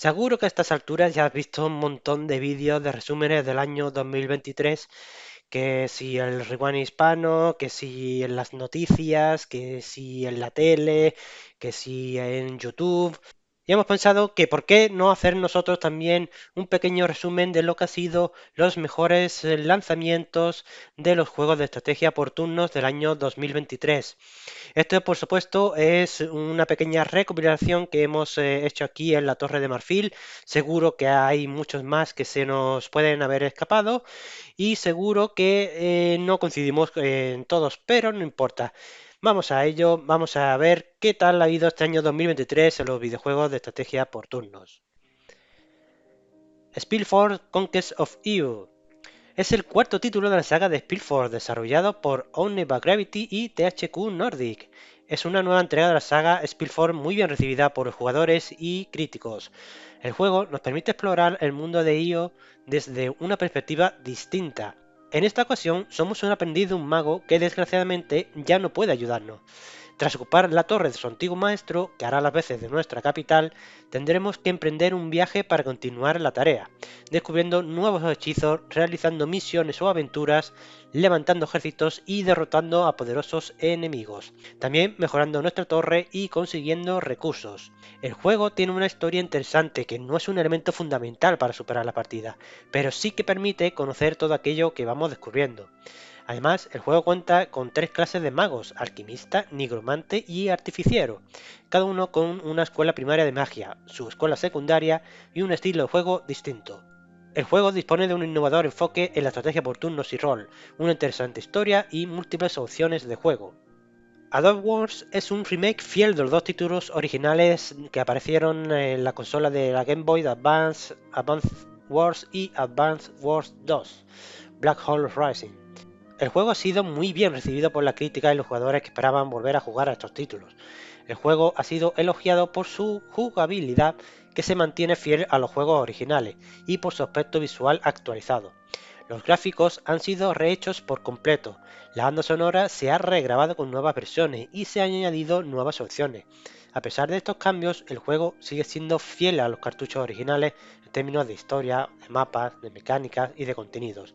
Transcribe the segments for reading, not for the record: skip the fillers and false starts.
Seguro que a estas alturas ya has visto un montón de vídeos de resúmenes del año 2023, que si el rewind hispano, que si en las noticias, que si en la tele, que si en YouTube. Y hemos pensado que por qué no hacer nosotros también un pequeño resumen de lo que han sido los mejores lanzamientos de los juegos de estrategia por turnos del año 2023. Esto, por supuesto, es una pequeña recopilación que hemos hecho aquí en la Torre de Marfil. Seguro que hay muchos más que se nos pueden haber escapado y seguro que no coincidimos en todos, pero no importa. Vamos a ello, vamos a ver qué tal ha ido este año 2023 en los videojuegos de estrategia por turnos. Spellforce Conquest of Evil es el cuarto título de la saga de Spellforce, desarrollado por Omniva Gravity y THQ Nordic. Es una nueva entrega de la saga Spellforce muy bien recibida por jugadores y críticos. El juego nos permite explorar el mundo de Io desde una perspectiva distinta. En esta ocasión somos un aprendiz de un mago que desgraciadamente ya no puede ayudarnos. Tras ocupar la torre de su antiguo maestro, que hará las veces de nuestra capital, tendremos que emprender un viaje para continuar la tarea, descubriendo nuevos hechizos, realizando misiones o aventuras, levantando ejércitos y derrotando a poderosos enemigos. También mejorando nuestra torre y consiguiendo recursos. El juego tiene una historia interesante que no es un elemento fundamental para superar la partida, pero sí que permite conocer todo aquello que vamos descubriendo. Además, el juego cuenta con tres clases de magos: alquimista, nigromante y artificiero, cada uno con una escuela primaria de magia, su escuela secundaria y un estilo de juego distinto. El juego dispone de un innovador enfoque en la estrategia por turnos y rol, una interesante historia y múltiples opciones de juego. Advance Wars es un remake fiel de los dos títulos originales que aparecieron en la consola de la Game Boy Advance, Advance Wars y Advance Wars 2, Black Hole Rising. El juego ha sido muy bien recibido por la crítica y los jugadores que esperaban volver a jugar a estos títulos. El juego ha sido elogiado por su jugabilidad, que se mantiene fiel a los juegos originales, y por su aspecto visual actualizado. Los gráficos han sido rehechos por completo, la banda sonora se ha regrabado con nuevas versiones y se han añadido nuevas opciones. A pesar de estos cambios, el juego sigue siendo fiel a los cartuchos originales en términos de historia, de mapas, de mecánicas y de contenidos.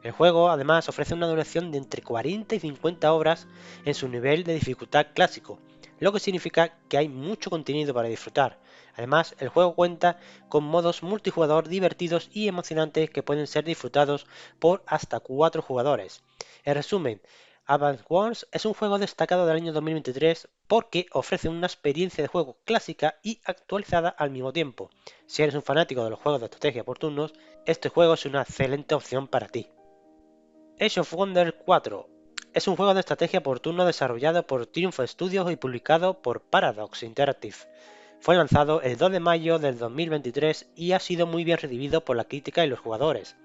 El juego además ofrece una duración de entre 40 y 50 horas en su nivel de dificultad clásico, lo que significa que hay mucho contenido para disfrutar. Además, el juego cuenta con modos multijugador divertidos y emocionantes que pueden ser disfrutados por hasta 4 jugadores. En resumen, Advance Wars es un juego destacado del año 2023 porque ofrece una experiencia de juego clásica y actualizada al mismo tiempo. Si eres un fanático de los juegos de estrategia por turnos, este juego es una excelente opción para ti. Age of Wonders 4 es un juego de estrategia por turno desarrollado por Triumph Studios y publicado por Paradox Interactive. Fue lanzado el 2 de mayo del 2023 y ha sido muy bien recibido por la crítica y los jugadores.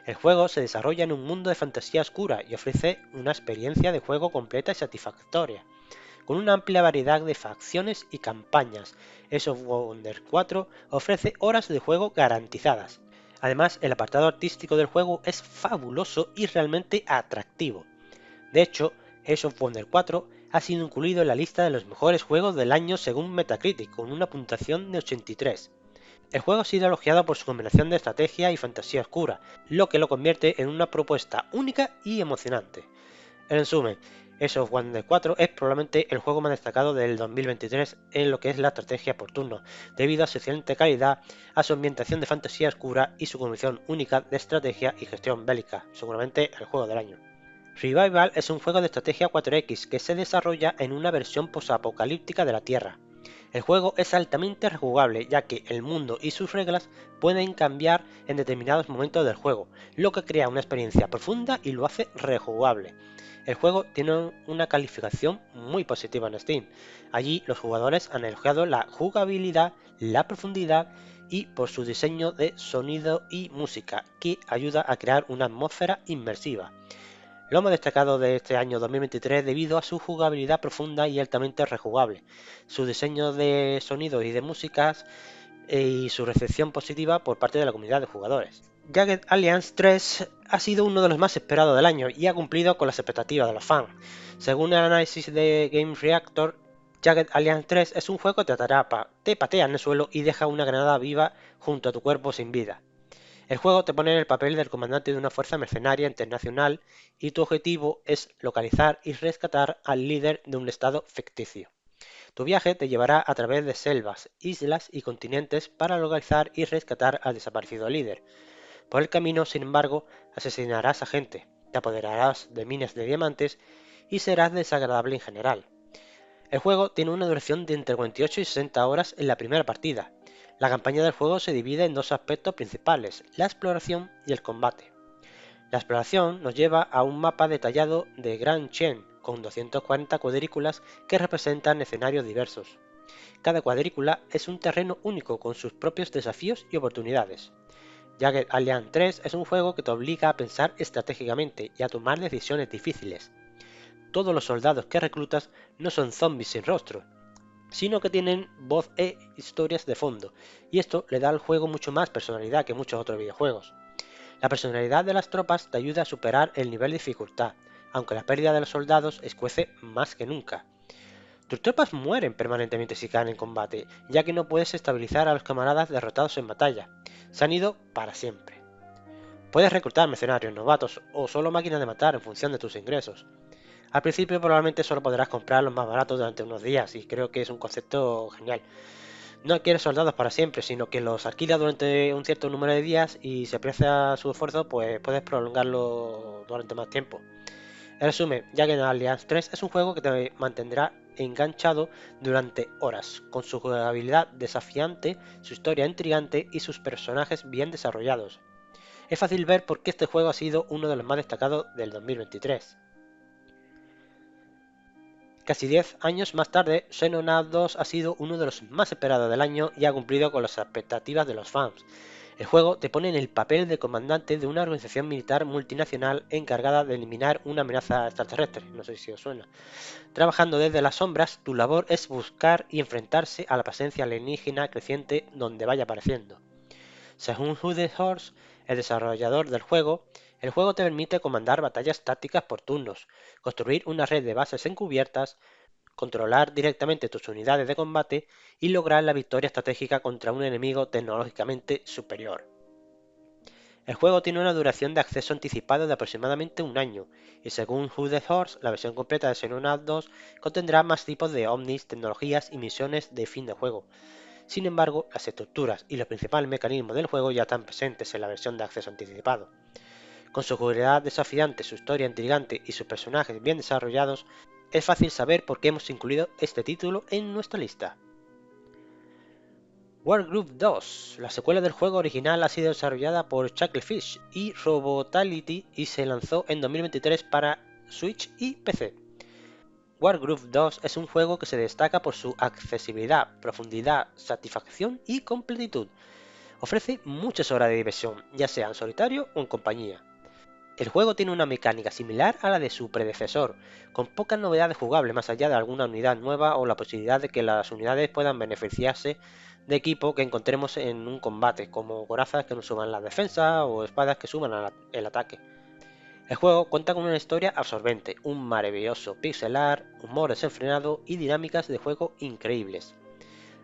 El juego se desarrolla en un mundo de fantasía oscura y ofrece una experiencia de juego completa y satisfactoria, con una amplia variedad de facciones y campañas. Age of Wonders 4 ofrece horas de juego garantizadas. Además, el apartado artístico del juego es fabuloso y realmente atractivo. De hecho, Age of Wonders 4 ha sido incluido en la lista de los mejores juegos del año según Metacritic, con una puntuación de 83. El juego ha sido elogiado por su combinación de estrategia y fantasía oscura, lo que lo convierte en una propuesta única y emocionante. En resumen, Age of Wonders 4 es probablemente el juego más destacado del 2023 en lo que es la estrategia por turno, debido a su excelente calidad, a su ambientación de fantasía oscura y su combinación única de estrategia y gestión bélica, seguramente el juego del año. Revival es un juego de estrategia 4X que se desarrolla en una versión posapocalíptica de la Tierra. El juego es altamente rejugable, ya que el mundo y sus reglas pueden cambiar en determinados momentos del juego, lo que crea una experiencia profunda y lo hace rejugable. El juego tiene una calificación muy positiva en Steam. Allí los jugadores han elogiado la jugabilidad, la profundidad y por su diseño de sonido y música, que ayuda a crear una atmósfera inmersiva. Lo hemos destacado de este año 2023 debido a su jugabilidad profunda y altamente rejugable, su diseño de sonidos y de músicas y su recepción positiva por parte de la comunidad de jugadores. Jagged Alliance 3 ha sido uno de los más esperados del año y ha cumplido con las expectativas de los fans. Según el análisis de Game Reactor, Jagged Alliance 3 es un juego que te atrapa, te patea en el suelo y deja una granada viva junto a tu cuerpo sin vida. El juego te pone en el papel del comandante de una fuerza mercenaria internacional y tu objetivo es localizar y rescatar al líder de un estado ficticio. Tu viaje te llevará a través de selvas, islas y continentes para localizar y rescatar al desaparecido líder. Por el camino, sin embargo, asesinarás a gente, te apoderarás de minas de diamantes y serás desagradable en general. El juego tiene una duración de entre 48 y 60 horas en la primera partida. La campaña del juego se divide en dos aspectos principales, la exploración y el combate. La exploración nos lleva a un mapa detallado de Grand Chen, con 240 cuadrículas que representan escenarios diversos. Cada cuadrícula es un terreno único con sus propios desafíos y oportunidades. Jagged Alliance 3 es un juego que te obliga a pensar estratégicamente y a tomar decisiones difíciles. Todos los soldados que reclutas no son zombies sin rostro, sino que tienen voz e historias de fondo, y esto le da al juego mucho más personalidad que muchos otros videojuegos. La personalidad de las tropas te ayuda a superar el nivel de dificultad, aunque la pérdida de los soldados escuece más que nunca. Tus tropas mueren permanentemente si caen en combate, ya que no puedes estabilizar a los camaradas derrotados en batalla. Se han ido para siempre. Puedes reclutar mercenarios novatos o solo máquinas de matar en función de tus ingresos. Al principio probablemente solo podrás comprar los más baratos durante unos días y creo que es un concepto genial. No adquieres soldados para siempre, sino que los alquilas durante un cierto número de días y si aprecia su esfuerzo, pues puedes prolongarlo durante más tiempo. En resumen, Jagged Alliance 3 es un juego que te mantendrá enganchado durante horas, con su jugabilidad desafiante, su historia intrigante y sus personajes bien desarrollados. Es fácil ver por qué este juego ha sido uno de los más destacados del 2023. Casi 10 años más tarde, Xenoblade 2 ha sido uno de los más esperados del año y ha cumplido con las expectativas de los fans. El juego te pone en el papel de comandante de una organización militar multinacional encargada de eliminar una amenaza extraterrestre, no sé si os suena. Trabajando desde las sombras, tu labor es buscar y enfrentarse a la presencia alienígena creciente donde vaya apareciendo. Según Hooded Horse, el desarrollador del juego, el juego te permite comandar batallas tácticas por turnos, construir una red de bases encubiertas, controlar directamente tus unidades de combate y lograr la victoria estratégica contra un enemigo tecnológicamente superior. El juego tiene una duración de acceso anticipado de aproximadamente un año, y según Hooded Horse, la versión completa de Xenoblade 2 contendrá más tipos de ovnis, tecnologías y misiones de fin de juego. Sin embargo, las estructuras y los principales mecanismos del juego ya están presentes en la versión de acceso anticipado. Con su jugabilidad desafiante, su historia intrigante y sus personajes bien desarrollados, es fácil saber por qué hemos incluido este título en nuestra lista. Wargroove 2, la secuela del juego original, ha sido desarrollada por Chucklefish y Robotality y se lanzó en 2023 para Switch y PC. Wargroove 2 es un juego que se destaca por su accesibilidad, profundidad, satisfacción y completitud. Ofrece muchas horas de diversión, ya sea en solitario o en compañía. El juego tiene una mecánica similar a la de su predecesor, con pocas novedades jugables más allá de alguna unidad nueva o la posibilidad de que las unidades puedan beneficiarse de equipo que encontremos en un combate, como corazas que nos suban la defensa o espadas que suban el ataque. El juego cuenta con una historia absorbente, un maravilloso pixelar, humor desenfrenado y dinámicas de juego increíbles.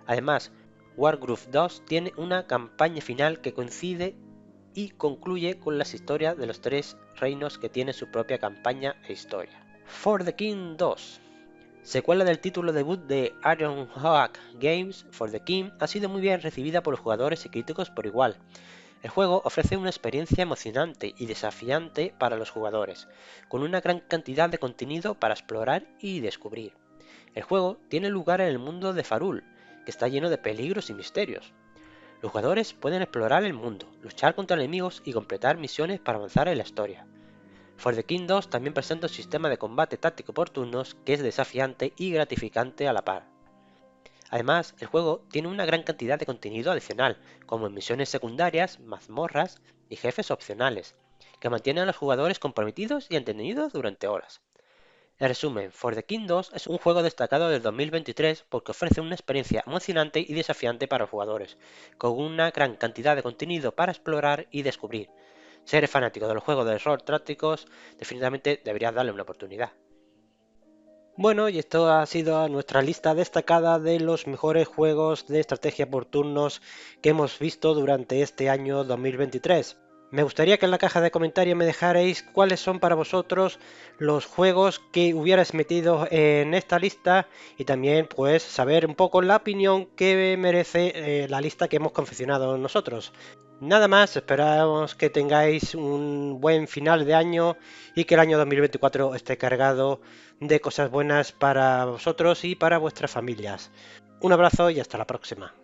Además, Wargroove 2 tiene una campaña final que coincide y concluye con las historias de los tres reinos que tienen su propia campaña e historia. For the King 2, secuela del título debut de Ironhawk Games. For the King ha sido muy bien recibida por los jugadores y críticos por igual. El juego ofrece una experiencia emocionante y desafiante para los jugadores, con una gran cantidad de contenido para explorar y descubrir. El juego tiene lugar en el mundo de Farul, que está lleno de peligros y misterios. Los jugadores pueden explorar el mundo, luchar contra enemigos y completar misiones para avanzar en la historia. For the King 2 también presenta un sistema de combate táctico por turnos que es desafiante y gratificante a la par. Además, el juego tiene una gran cantidad de contenido adicional, como misiones secundarias, mazmorras y jefes opcionales, que mantienen a los jugadores comprometidos y entretenidos durante horas. En resumen, For the King 2 es un juego destacado del 2023 porque ofrece una experiencia emocionante y desafiante para los jugadores, con una gran cantidad de contenido para explorar y descubrir. Si eres fanático de los juegos de rol tácticos, definitivamente deberías darle una oportunidad. Bueno, y esto ha sido nuestra lista destacada de los mejores juegos de estrategia por turnos que hemos visto durante este año 2023. Me gustaría que en la caja de comentarios me dejarais cuáles son para vosotros los juegos que hubierais metido en esta lista y también pues saber un poco la opinión que merece la lista que hemos confeccionado nosotros. Nada más, esperamos que tengáis un buen final de año y que el año 2024 esté cargado de cosas buenas para vosotros y para vuestras familias. Un abrazo y hasta la próxima.